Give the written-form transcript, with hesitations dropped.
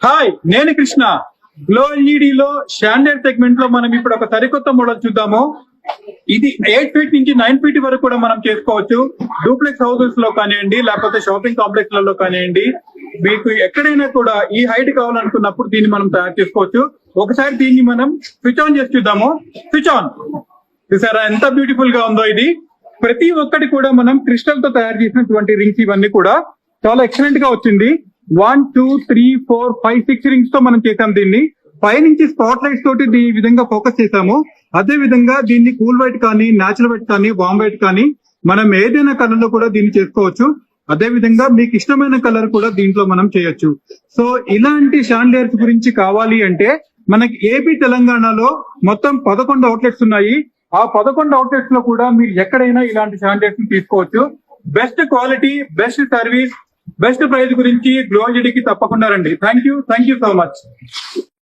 Hi, నేను Krishna. Glow LED లో standard segment లో మనం ఇప్పుడు ఒక సరికొత్త మోడల్ చూద్దాము. ఇది 8 ఫీట్ నుంచి 9 ఫీట్ వరకు కూడా మనం చేసుకోవచ్చు. డూప్లెక్స్ హౌసెస్ లో కానివ్వండి, లేకపోతే షాపింగ్ కాంప్లెక్స్ లలో కానివ్వండి, మీకు ఎక్కడైనా కూడా ఈ హైట్ కావాలనుకున్నప్పుడు దీన్ని మనం తయారు చేసుకోవచ్చు. ఒకసారి దీన్ని మనం స్విచ్ ఆన్ చేసి చూద్దాము. Switch on. చూసారా ఎంత బ్యూటిఫుల్ గా ఉందో ఇది. ప్రతి ఒక్కటి కూడా మనం క్రిస్టల్ తో తయారు చేసినటువంటి రింగ్స్ ఇవన్నీ కూడా చాలా ఎక్సలెంట్ గా వచ్చింది. 1 2 3 4 5 6 రింగ్స్ తో మనం చేసాం దీన్ని. పైనుంచి స్పాట్ లైట్స్ తోటి ఈ విధంగా ఫోకస్ చేసాము. అదే విధంగా దీన్ని కూల్ వైట్ కానీ, న్యాచురల్ వైట్ కానీ, వామ్ వైట్ కానీ మనం ఏదైనా కలర్ లో కూడా దీన్ని చేసుకోవచ్చు. అదే విధంగా మీకు ఇష్టమైన కలర్ కూడా దీంట్లో మనం చేయొచ్చు. సో ఇలాంటి షాండియర్స్ గురించి కావాలి అంటే మనకి ఏపీ తెలంగాణలో మొత్తం 11 అవుట్లెట్స్ ఉన్నాయి. ఆ 11 అవుట్లెట్స్ లో కూడా మీరు ఎక్కడైనా ఇలాంటి షాండియర్స్ తీసుకోవచ్చు. Best quality, best service, best price గురించి గ్లో ఎల్ఈడి కి తప్పకుండా రండి. Thank you so much.